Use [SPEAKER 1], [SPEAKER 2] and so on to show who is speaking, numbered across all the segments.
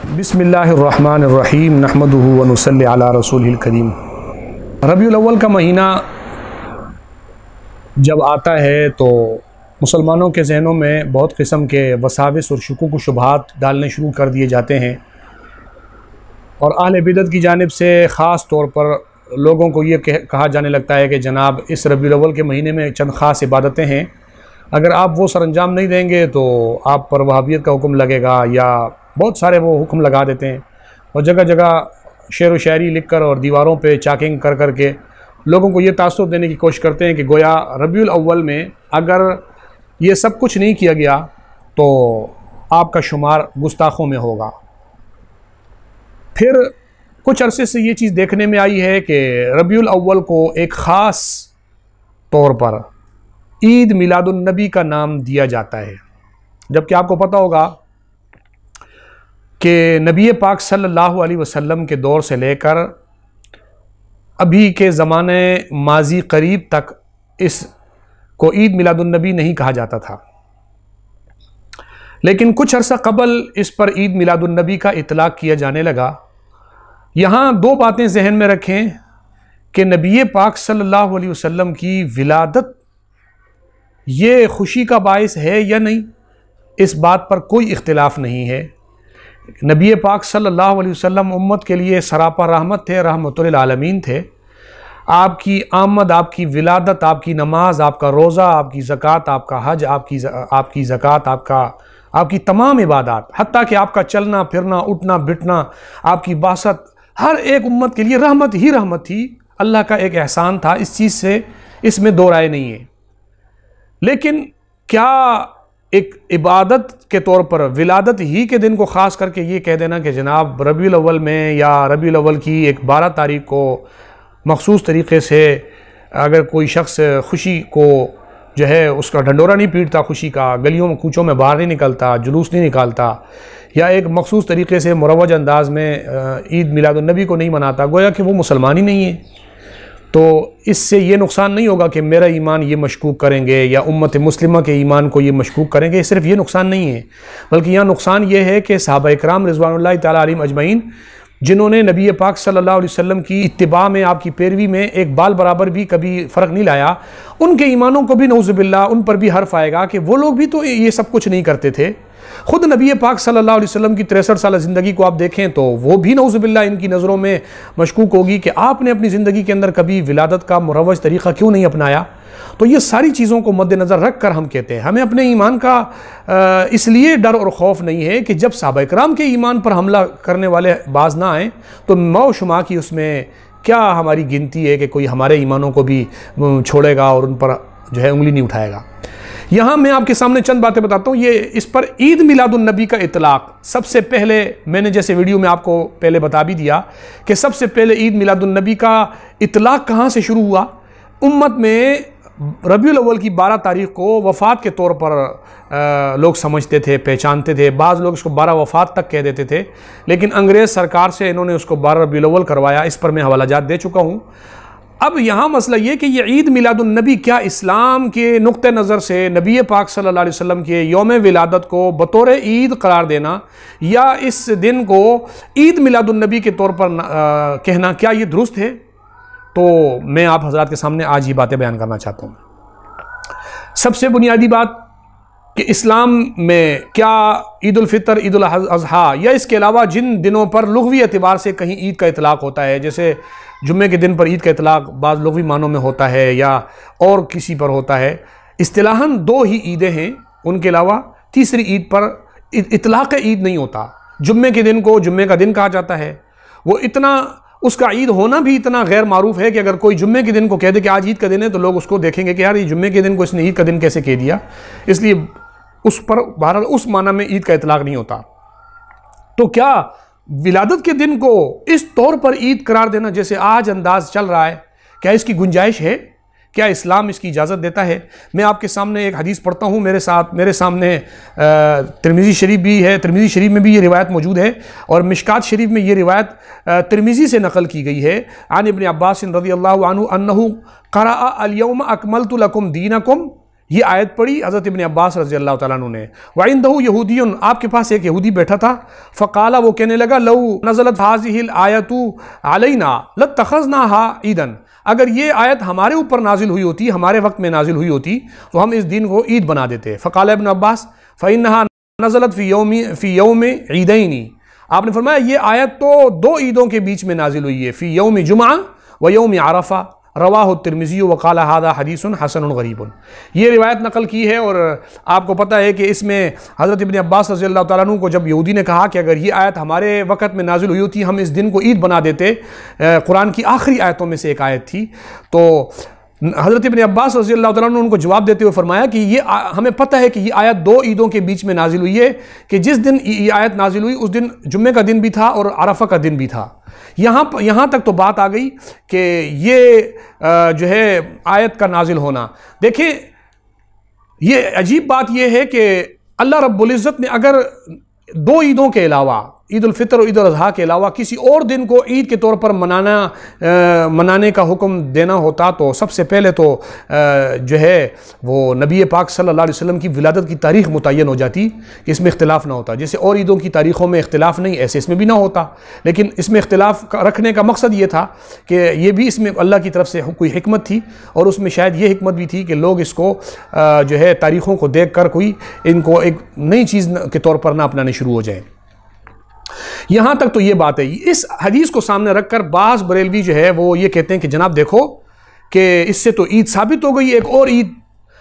[SPEAKER 1] بسم اللہ الرحمن الرحیم نحمدہ ونصلی علی رسولہ الکریم۔ ربیع الاول کا مہینہ جب آتا ہے تو مسلمانوں کے ذہنوں میں بہت قسم کے وساوس اور شکوک و شبہات ڈالنے شروع کر دیے جاتے ہیں، اور اہل بدعت کی جانب سے خاص طور پر لوگوں کو یہ کہا جانے لگتا ہے کہ جناب اس ربیع الاول کے مہینے میں چند خاص عبادتیں ہیں، اگر آپ وہ سر انجام نہیں دیں گے تو آپ پر وہابیت کا حکم لگے گا، یا بہت سارے وہ حکم لگا دیتے ہیں، اور جگہ جگہ شعر و شاعری لکھ کر اور دیواروں پہ چاکنگ کر کر کے لوگوں کو یہ تاثر دینے کی کوشش کرتے ہیں کہ گویا ربیع الاول میں اگر یہ سب کچھ نہیں کیا گیا تو آپ کا شمار گستاخوں میں ہوگا۔ پھر کچھ عرصے سے یہ چیز دیکھنے میں آئی ہے کہ ربیع الاول کو ایک خاص طور پر عید میلاد النبی کا نام دیا جاتا ہے، جبکہ آپ کو پتہ ہوگا کہ نبی پاک صلی اللہ علیہ وسلم کے دور سے لے کر ابھی کے زمانے ماضی قریب تک اس کو عید میلاد النبی نہیں کہا جاتا تھا، لیکن کچھ عرصہ قبل اس پر عید میلاد النبی کا اطلاق کیا جانے لگا۔ یہاں دو باتیں ذہن میں رکھیں کہ نبی پاک صلی اللہ علیہ وسلم کی ولادت یہ خوشی کا باعث ہے یا نہیں، اس بات پر کوئی اختلاف نہیں ہے۔ نبی پاک صلی اللہ علیہ وسلم امت کے لیے سراپا رحمت تھے، رحمت للعالمین تھے۔ آپ کی آمد، آپ کی ولادت، آپ کی نماز، آپ کا روزہ، آپ کی زکوٰۃ، آپ کا حج، آپ کی زکوٰۃ، آپ کی تمام عبادات، حتیٰ کہ آپ کا چلنا پھرنا اٹھنا بٹھنا، آپ کی بعثت، ہر ایک امت کے لیے رحمت ہی رحمت تھی، اللہ کا ایک احسان تھا، اس چیز سے اس میں دو رائے نہیں ہے۔ لیکن کیا ایک عبادت کے طور پر ولادت ہی کے دن کو خاص کر کے یہ کہہ دینا کہ جناب ربیع الاول میں یا ربیع الاول کی ایک 12 تاریخ کو مخصوص طریقے سے اگر کوئی شخص خوشی کو جو ہے اس کا ڈھنڈورا نہیں پیٹتا، خوشی کا گلیوں میں کوچوں میں باہر نہیں نکلتا، جلوس نہیں نکالتا، یا ایک مخصوص طریقے سے مروج انداز میں عید میلاد النبی کو نہیں مناتا، گویا کہ وہ مسلمان ہی نہیں ہے، تو اس سے یہ نقصان نہیں ہوگا کہ میرا ایمان یہ مشکوک کریں گے یا امت مسلمہ کے ایمان کو یہ مشکوک کریں گے۔ صرف یہ نقصان نہیں ہے، بلکہ یہاں نقصان یہ ہے کہ صحابہ اکرام رضوان اللہ تعالیٰ علیہم اجمعین جنہوں نے نبی پاک صلی اللہ علیہ وسلم کی اتباع میں، آپ کی پیروی میں ایک بال برابر بھی کبھی فرق نہیں لایا، ان کے ایمانوں کو بھی نعوذ باللہ ان پر بھی حرف آئے گا کہ وہ لوگ بھی تو یہ سب کچھ نہیں کرتے تھے۔ خود نبی پاک صلی اللہ علیہ وسلم کی 63 سالہ زندگی کو آپ دیکھیں تو وہ بھی نعوذ باللہ ان کی نظروں میں مشکوک ہوگی کہ آپ نے اپنی زندگی کے اندر کبھی ولادت کا مروج طریقہ کیوں نہیں اپنایا۔ تو یہ ساری چیزوں کو مد نظر رکھ کر ہم کہتے ہیں ہمیں اپنے ایمان کا اس لیے ڈر اور خوف نہیں ہے کہ جب صحابہ کرام کے ایمان پر حملہ کرنے والے باز نہ آئیں تو مو شما کی اس میں کیا ہماری گنتی ہے کہ کوئی ہمارے ایمانوں کو بھی چھوڑے گا اور ان پر جو ہے انگلی نہیں اٹھائے گا۔ یہاں میں آپ کے سامنے چند باتیں بتاتا ہوں۔ یہ اس پر عید میلاد النبی کا اطلاق سب سے پہلے، میں نے جیسے ویڈیو میں آپ کو پہلے بتا بھی دیا کہ سب سے پہلے عید میلاد النبی کا اطلاق کہاں سے شروع ہوا۔ امت میں ربیع الاول کی 12 تاریخ کو وفات کے طور پر لوگ سمجھتے تھے، پہچانتے تھے، بعض لوگ اس کو 12 وفات تک کہہ دیتے تھے، لیکن انگریز سرکار سے انہوں نے اس کو 12 ربیع الاول کروایا، اس پر میں حوالہ جات دے چکا ہوں۔ اب یہاں مسئلہ یہ کہ یہ عید میلاد النبی کیا اسلام کے نقطہ نظر سے نبی پاک صلی اللہ علیہ وسلم کے یوم ولادت کو بطور عید قرار دینا یا اس دن کو عید میلاد النبی کے طور پر کہنا، کیا یہ درست ہے؟ تو میں آپ حضرات کے سامنے آج یہ باتیں بیان کرنا چاہتا ہوں۔ سب سے بنیادی بات کہ اسلام میں کیا عید الفطر، عید الاضحیٰ یا اس کے علاوہ جن دنوں پر لغوی اعتبار سے کہیں عید کا اطلاق ہوتا ہے، جیسے جمعے کے دن پر عید کا اطلاق بعض لغوی معنوں میں ہوتا ہے یا اور کسی پر ہوتا ہے، اصطلاحاً 2 ہی عیدیں ہیں، ان کے علاوہ تیسری عید پر اطلاق عید نہیں ہوتا۔ جمعے کے دن کو جمعے کا دن کہا جاتا ہے، وہ اتنا اس کا عید ہونا بھی اتنا غیر معروف ہے کہ اگر کوئی جمعے کے دن کو کہہ دے کہ آج عید کا دن ہے تو لوگ اس کو دیکھیں گے کہ یار یہ جمعے کے دن کو اس نے عید کا دن کیسے کہہ دیا، اس لیے اس پر بہرحال اس معنی میں عید کا اطلاق نہیں ہوتا۔ تو کیا ولادت کے دن کو اس طور پر عید قرار دینا جیسے آج انداز چل رہا ہے، کیا اس کی گنجائش ہے؟ کیا اسلام اس کی اجازت دیتا ہے؟ میں آپ کے سامنے ایک حدیث پڑھتا ہوں، میرے سامنے ترمذی شریف بھی ہے، ترمذی شریف میں بھی یہ روایت موجود ہے، اور مشکات شریف میں یہ روایت ترمذی سے نقل کی گئی ہے۔ عن ابن عباس رضی اللہ عنہ انہ قرأ الیوم اکملت لکم دینکم یہ آیت پڑھی حضرت ابن عباس رضی اللہ تعالیٰ عنہ نے. وَعِنْدَهُ یہودی، آپ کے پاس ایک یہودی بیٹھا تھا. فقال، وہ کہنے لگا، لو نزلت هذه الآیۃ علینا لاتخذناها عیدا، اگر یہ آیت ہمارے اوپر نازل ہوئی ہوتی، ہمارے وقت میں نازل ہوئی ہوتی تو ہم اس دن کو عید بنا دیتے. فقال ابن عباس فإنها نزلت فی یوم عیدین، آپ نے فرمایا یہ آیت تو دو عیدوں کے بیچ میں نازل ہوئی ہے، فی یوم جمعہ و یوم عرفہ. رواہ الترمذی وقال ھذا حدیث حسن غریب. یہ روایت نقل کی ہے، اور آپ کو پتہ ہے کہ اس میں حضرت ابن عباس رضی اللہ تعالیٰ عنہ کو جب یہودی نے کہا کہ اگر یہ آیت ہمارے وقت میں نازل ہوئی ہوتی ہم اس دن کو عید بنا دیتے، قرآن کی آخری آیتوں میں سے ایک آیت تھی، تو حضرت ابن عباس رضی اللہ تعالیٰ عنہ ان کو جواب دیتے ہوئے فرمایا کہ یہ ہمیں پتہ ہے کہ یہ آیت دو عیدوں کے بیچ میں نازل ہوئی ہے، کہ جس دن یہ آیت نازل ہوئی اس دن جمعے کا دن بھی تھا اور عرفہ کا دن بھی تھا. یہاں تک تو بات آ گئی کہ یہ جو ہے آیت کا نازل ہونا. دیکھیں یہ عجیب بات یہ ہے کہ اللہ رب العزت نے اگر دو عیدوں کے علاوہ، عید الفطر اور عید الاضحیٰ کے علاوہ کسی اور دن کو عید کے طور پر منانے کا حکم دینا ہوتا تو سب سے پہلے تو جو ہے وہ نبی پاک صلی اللہ علیہ وسلم کی ولادت کی تاریخ متعین ہو جاتی کہ اس میں اختلاف نہ ہوتا. جیسے اور عیدوں کی تاریخوں میں اختلاف نہیں، ایسے اس میں بھی نہ ہوتا، لیکن اس میں اختلاف رکھنے کا مقصد یہ تھا کہ یہ بھی اس میں اللہ کی طرف سے کوئی حکمت تھی، اور اس میں شاید یہ حکمت بھی تھی کہ لوگ اس کو جو ہے تاریخوں کو دیکھ کر کوئی ان کو ایک نئی چیز کے طور پر نہ اپنانے شروع ہو جائیں. یہاں تک تو یہ بات ہے. اس حدیث کو سامنے رکھ کر بعض بریلوی جو ہے وہ یہ کہتے ہیں کہ جناب دیکھو کہ اس سے تو عید ثابت ہو گئی ایک اور عید،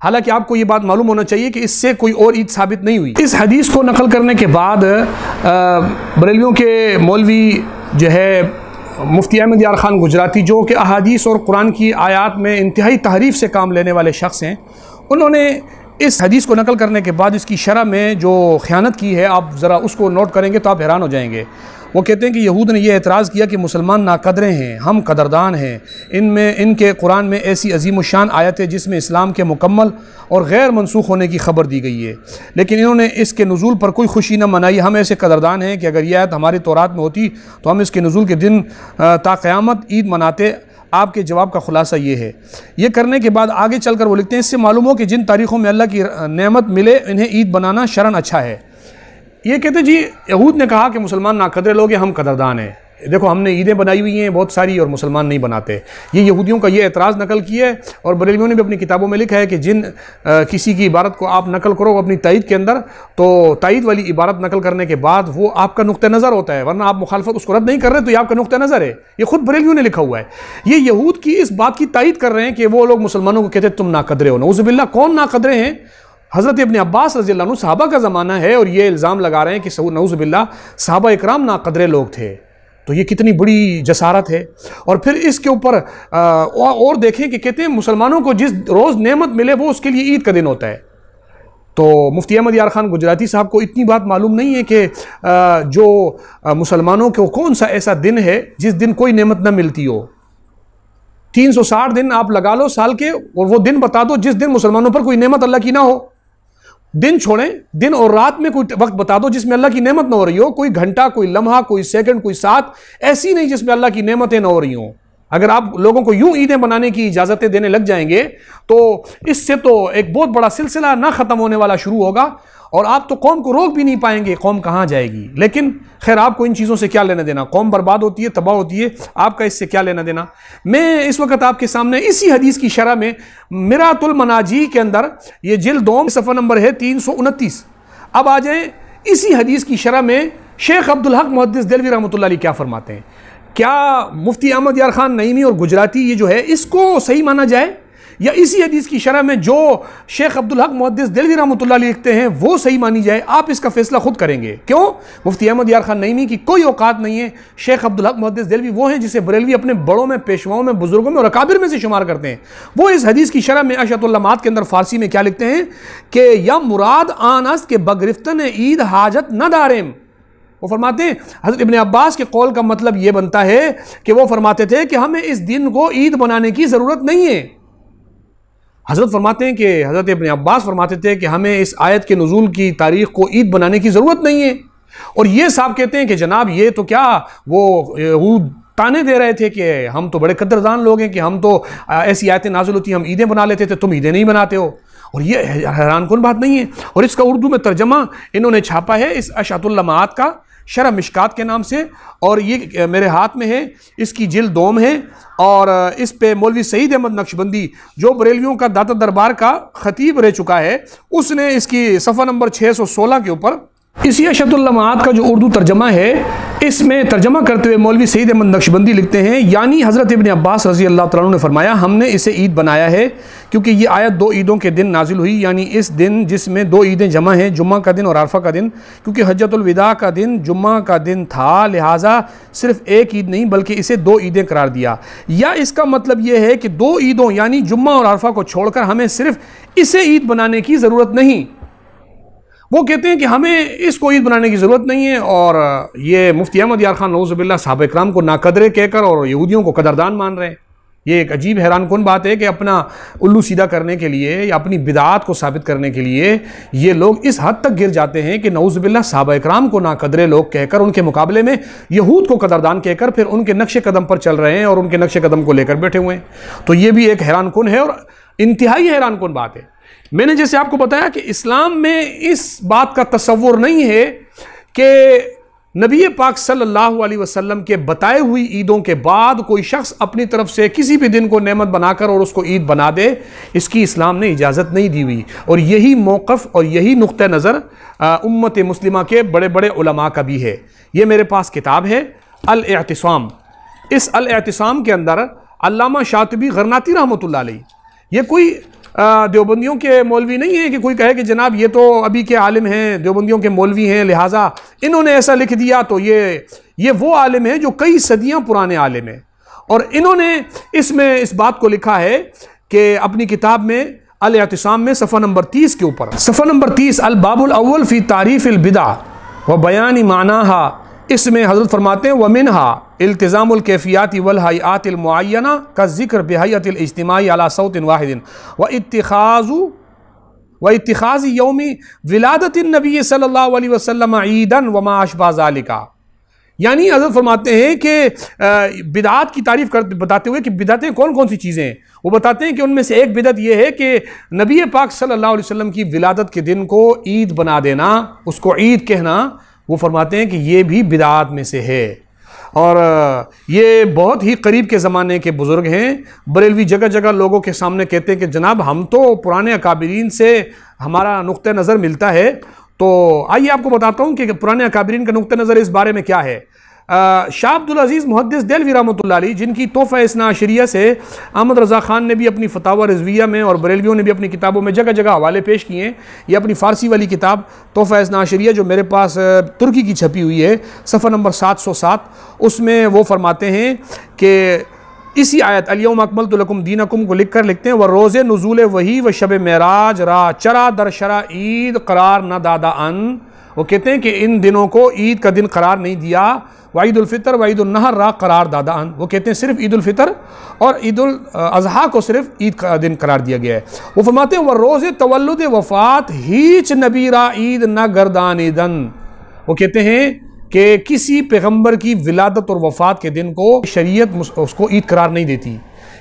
[SPEAKER 1] حالانکہ آپ کو یہ بات معلوم ہونا چاہیے کہ اس سے کوئی اور عید ثابت نہیں ہوئی. اس حدیث کو نقل کرنے کے بعد بریلویوں کے مولوی جو ہے مفتی احمد یار خان گجراتی، جو کہ احادیث اور قرآن کی آیات میں انتہائی تحریف سے کام لینے والے شخص ہیں، انہوں نے اس حدیث کو نقل کرنے کے بعد اس کی شرح میں جو خیانت کی ہے، آپ ذرا اس کو نوٹ کریں گے تو آپ حیران ہو جائیں گے. وہ کہتے ہیں کہ یہود نے یہ اعتراض کیا کہ مسلمان ناقدرے ہیں، ہم قدردان ہیں، ان کے قرآن میں ایسی عظیم الشان آیت ہے جس میں اسلام کے مکمل اور غیر منسوخ ہونے کی خبر دی گئی ہے، لیکن انہوں نے اس کے نزول پر کوئی خوشی نہ منائی. ہم ایسے قدردان ہیں کہ اگر یہ آیت ہماری تورات میں ہوتی تو ہم اس کے نزول کے دن تا قیامت عید مناتے. آپ کے جواب کا خلاصہ یہ ہے. یہ کرنے کے بعد آگے چل کر وہ لکھتے ہیں، اس سے معلوم ہو کہ جن تاریخوں میں اللہ کی نعمت ملے انہیں عید بنانا شرعاً اچھا ہے. یہ کہتے ہیں جی یہود نے کہا کہ مسلمان ناقدرے لوگ ہیں، ہم قدردان ہیں، دیکھو ہم نے عیدیں بنائی ہوئی ہیں بہت ساری اور مسلمان نہیں بناتے. یہ یہودیوں کا یہ اعتراض نقل کیا ہے، اور بریلویوں نے بھی اپنی کتابوں میں لکھا ہے کہ جن کسی کی عبارت کو آپ نقل کرو اپنی تائید کے اندر، تو تائید والی عبارت نقل کرنے کے بعد وہ آپ کا نقطہ نظر ہوتا ہے، ورنہ آپ مخالفت اس کو رد نہیں کر رہے تو یہ آپ کا نقطہ نظر ہے. یہ خود بریلویوں نے لکھا ہوا ہے. یہ یہود کی اس بات کی تائید کر رہے ہیں کہ وہ لوگ مسلمانوں کو کہتے ہیں تم ناقدرے ہو. نعوذ باللہ، کون ناقدرے ہیں؟ حضرت ابن عباس رضی اللہ عنہ صحابہ کا زمانہ ہے، اور یہ الزام لگا رہے ہیں کہ نعوذ باللہ صحابہ اکرام ناقدرے لوگ تھے. تو یہ کتنی بڑی جسارت ہے. اور پھر اس کے اوپر اور دیکھیں کہ کہتے ہیں مسلمانوں کو جس روز نعمت ملے وہ اس کے لیے عید کا دن ہوتا ہے. تو مفتی احمد یار خان گجراتی صاحب کو اتنی بات معلوم نہیں ہے کہ جو مسلمانوں کو کون سا ایسا دن ہے جس دن کوئی نعمت نہ ملتی ہو. 360 دن آپ لگا لو سال کے، اور وہ دن بتا دو جس دن مسلمانوں پر کوئی نعمت اللہ کی نہ ہو. دن چھوڑیں، دن اور رات میں کوئی وقت بتا دو جس میں اللہ کی نعمت نہ ہو رہی ہو. کوئی گھنٹہ، کوئی لمحہ، کوئی سیکنڈ، کوئی ساتھ ایسی نہیں جس میں اللہ کی نعمتیں نہ ہو رہی ہوں. اگر آپ لوگوں کو یوں عیدیں بنانے کی اجازتیں دینے لگ جائیں گے تو اس سے تو ایک بہت بڑا سلسلہ نہ ختم ہونے والا شروع ہوگا، اور آپ تو قوم کو روک بھی نہیں پائیں گے. قوم کہاں جائے گی؟ لیکن خیر آپ کو ان چیزوں سے کیا لینا دینا؟ قوم برباد ہوتی ہے، تباہ ہوتی ہے، آپ کا اس سے کیا لینا دینا؟ میں اس وقت آپ کے سامنے اسی حدیث کی شرح میں مرآۃ المناجی کے اندر، یہ جلد 2 صفحہ نمبر ہے 329. اب آ جائیں اسی حدیث کی شرح میں شیخ عبدالحق محدث دہلوی رحمۃ اللہ علیہ کیا فرماتے ہیں. کیا مفتی احمد یار خان نعیمی اور گجراتی یہ جو ہے اس کو صحیح مانا جائے، یا اسی حدیث کی شرح میں جو شیخ عبدالحق محدث دہلوی رحمۃ اللہ علیہ لکھتے ہیں وہ صحیح مانی جائے؟ آپ اس کا فیصلہ خود کریں گے. کیوں؟ مفتی احمد یار خان نعیمی کی کوئی اوقات نہیں ہے. شیخ عبدالحق محدث دہلوی وہ ہیں جسے بریلوی اپنے بڑوں میں، پیشواؤں میں، بزرگوں میں اور اکابر میں سے شمار کرتے ہیں. وہ اس حدیث کی شرح میں اشرۃ اللمعات کے اندر فارسی میں کیا لکھتے ہیں کہ یا مراد آن است کے بگرفتن عید حاجت نہ دارم. وہ فرماتے ہیں حضرت ابن عباس کے قول کا مطلب یہ بنتا ہے کہ وہ فرماتے تھے کہ ہمیں اس دن کو عید بنانے کی ضرورت نہیں ہے. حضرت فرماتے ہیں کہ حضرت ابن عباس فرماتے تھے کہ ہمیں اس آیت کے نزول کی تاریخ کو عید بنانے کی ضرورت نہیں ہے. اور یہ صاحب کہتے ہیں کہ جناب یہ تو کیا وہ تانے دے رہے تھے کہ ہم تو بڑے قدردان لوگ ہیں کہ ہم تو ایسی آیتیں نازل ہوتی ہیں ہم عیدیں بنا لیتے تھے، تم عیدیں نہیں بناتے ہو. اور یہ حیران کن بات نہیں ہے، اور اس کا اردو میں ترجمہ انہوں نے چھاپا ہے اس اشعۃ اللمعات کا، شرح مشکات کے نام سے، اور یہ میرے ہاتھ میں ہے، اس کی جلد دوم ہے، اور اس پہ مولوی سعید احمد نقشبندی جو بریلویوں کا داتا دربار کا خطیب رہ چکا ہے، اس نے اس کی صفحہ نمبر 616 کے اوپر اسی اشعۃ اللمعات کا جو اردو ترجمہ ہے، اس میں ترجمہ کرتے ہوئے مولوی سعید احمد نقشبندی لکھتے ہیں، یعنی حضرت ابن عباس رضی اللہ تعالیٰ عنہ نے فرمایا ہم نے اسے عید بنایا ہے کیونکہ یہ آیت 2 عیدوں کے دن نازل ہوئی، یعنی اس دن جس میں 2 عیدیں جمع ہیں، جمعہ کا دن اور عرفہ کا دن، کیونکہ حجۃ الوداع کا دن جمعہ کا دن تھا، لہٰذا صرف ایک عید نہیں بلکہ اسے 2 عیدیں قرار دیا۔ یا اس کا مطلب یہ ہے کہ 2 عیدوں یعنی جمعہ اور عرفہ کو چھوڑ کر ہمیں صرف اسے عید بنانے کی ضرورت نہیں۔ وہ کہتے ہیں کہ ہمیں اس کو عید بنانے کی ضرورت نہیں ہے، اور یہ مفتی احمد یار خان نعوذ باللہ صحابہ اکرام کو ناقدرے کہہ کر اور یہودیوں کو قدردان مان رہے ہیں۔ یہ ایک عجیب حیران کن بات ہے کہ اپنا الو سیدھا کرنے کے لیے یا اپنی بدعات کو ثابت کرنے کے لیے یہ لوگ اس حد تک گر جاتے ہیں کہ نعوذ باللہ صحابہ اکرام کو ناقدرے لوگ کہہ کر ان کے مقابلے میں یہود کو قدردان کہہ کر پھر ان کے نقش قدم پر چل رہے ہیں اور ان کے نقش قدم کو لے کر بیٹھے ہوئے ہیں۔ تو یہ بھی ایک حیران کن ہے اور انتہائی حیران کن بات ہے۔ میں نے جیسے آپ کو بتایا کہ اسلام میں اس بات کا تصور نہیں ہے کہ نبی پاک صلی اللہ علیہ وسلم کے بتائے ہوئی عیدوں کے بعد کوئی شخص اپنی طرف سے کسی بھی دن کو نعمت بنا کر اور اس کو عید بنا دے، اس کی اسلام نے اجازت نہیں دی ہوئی، اور یہی موقف اور یہی نقطہ نظر امت مسلمہ کے بڑے بڑے علماء کا بھی ہے۔ یہ میرے پاس کتاب ہے الاعتصام، اس الاعتصام کے اندر علامہ شاطبی غرناطی رحمۃ اللہ علیہ، یہ کوئی دیوبندیوں کے مولوی نہیں ہے کہ کوئی کہے کہ جناب یہ تو ابھی کے عالم ہیں، دیوبندیوں کے مولوی ہیں لہٰذا انہوں نے ایسا لکھ دیا، تو یہ وہ عالم ہیں جو کئی صدیاں پرانے عالم ہیں، اور انہوں نے اس میں اس بات کو لکھا ہے کہ اپنی کتاب میں الاعتصام میں صفحہ نمبر 30 کے اوپر، صفحہ نمبر 30 الباب الاول فی تعریف البدع و بیان معناها، اس میں حضرت فرماتے ہیں وَمِنْهَا التزام الکیفیات والہیئات المعینہ کا ذکر بحیت الاجتماعی علی صوت واحد واتخاذ یوم ولادت النبی صلی اللہ علیہ وسلم عیداً وما اشبہ ذالک، یعنی حضرت فرماتے ہیں کہ بدعات کی تعریف بتاتے ہوئے کہ بدعتیں کون کون سی چیزیں ہیں، وہ بتاتے ہیں کہ ان میں سے ایک بدعت یہ ہے کہ نبی پاک صلی اللہ علیہ وسلم کی ولادت کے دن کو عید بنا دینا، اس کو عید کہنا، وہ فرماتے ہیں کہ یہ بھی بدعات میں سے ہے، اور یہ بہت ہی قریب کے زمانے کے بزرگ ہیں۔ بریلوی جگہ جگہ لوگوں کے سامنے کہتے ہیں کہ جناب ہم تو پرانے اکابرین سے ہمارا نقطہ نظر ملتا ہے، تو آئیے آپ کو بتاتا ہوں کہ پرانے اکابرین کا نقطہ نظر اس بارے میں کیا ہے۔ شاہ عبدالعزیز محدث دہلوی رحمۃ اللہ علیہ، جن کی تحفہ اثنا عشریہ سے احمد رضا خان نے بھی اپنی فتاوی رضویہ میں اور بریلویوں نے بھی اپنی کتابوں میں جگہ جگہ حوالے پیش کیے ہیں، یہ اپنی فارسی والی کتاب تحفہ اثنا عشریہ جو میرے پاس ترکی کی چھپی ہوئی ہے، صفحہ نمبر 707، اس میں وہ فرماتے ہیں کہ اسی آیت الیوم اکملت لکم دینکم کو لکھ کر لکھتے ہیں وروز نزول وحی و شب معراج را چرا در شرع عید قرار نہ دادا ان، وہ کہتے ہیں کہ ان دنوں کو عید کا دن قرار نہیں دیا، وعید الفطر وعید النحر را قرار دادا ان، وہ کہتے ہیں صرف عید الفطر اور عید الاضحیٰ کو صرف عید کا دن قرار دیا گیا ہے۔ وہ فرماتے ہیں وروز تولد وفات ہیچ نبی را عید نہ گردانیدن، وہ کہتے ہیں کہ کسی پیغمبر کی ولادت اور وفات کے دن کو شریعت اس کو عید قرار نہیں دیتی۔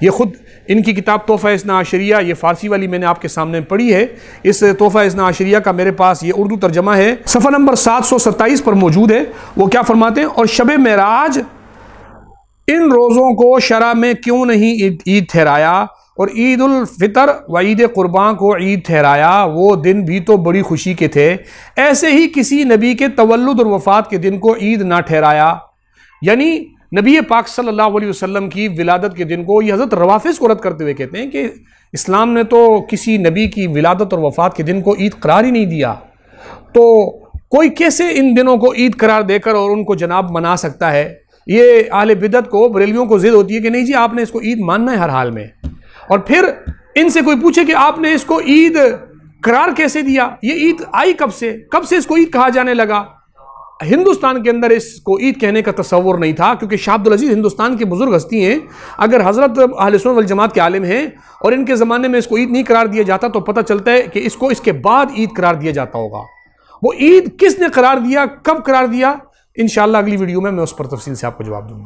[SPEAKER 1] یہ خود ان کی کتاب تحفہ اثنا عشریہ، یہ فارسی والی میں نے آپ کے سامنے پڑھی ہے، اس تحفہ اثنا عشریہ کا میرے پاس یہ اردو ترجمہ ہے، صفحہ نمبر 727 پر موجود ہے۔ وہ کیا فرماتے ہیں اور شب معراج ان روزوں کو شرع میں کیوں نہیں عید ٹھہرایا، اور عید الفطر و عید قربان کو عید ٹھہرایا، وہ دن بھی تو بڑی خوشی کے تھے، ایسے ہی کسی نبی کے تولد اور وفات کے دن کو عید نہ ٹھہرایا، یعنی نبی پاک صلی اللہ علیہ وسلم کی ولادت کے دن کو یہ حضرت روافظ کو رد کرتے ہوئے کہتے ہیں کہ اسلام نے تو کسی نبی کی ولادت اور وفات کے دن کو عید قرار ہی نہیں دیا، تو کوئی کیسے ان دنوں کو عید قرار دے کر اور ان کو جناب منا سکتا ہے؟ یہ اہل بدعت کو، بریلویوں کو ضد ہوتی ہے کہ نہیں جی آپ نے اس کو عید ماننا ہے ہر حال میں، اور پھر ان سے کوئی پوچھے کہ آپ نے اس کو عید قرار کیسے دیا، یہ عید آئی کب سے اس کو عید کہا جانے لگا؟ ہندوستان کے اندر اس کو عید کہنے کا تصور نہیں تھا، کیونکہ شاہ عبدالعزیز ہندوستان کے بزرگ ہستی ہیں، اگر حضرت اہل سنت والجماعت کے عالم ہیں اور ان کے زمانے میں اس کو عید نہیں قرار دیا جاتا تو پتہ چلتا ہے کہ اس کو اس کے بعد عید قرار دیا جاتا ہوگا۔ وہ عید کس نے قرار دیا، کب قرار دیا، انشاءاللہ اگلی ویڈیو میں اس پر تفصیل سے آپ کو جواب دوں گا۔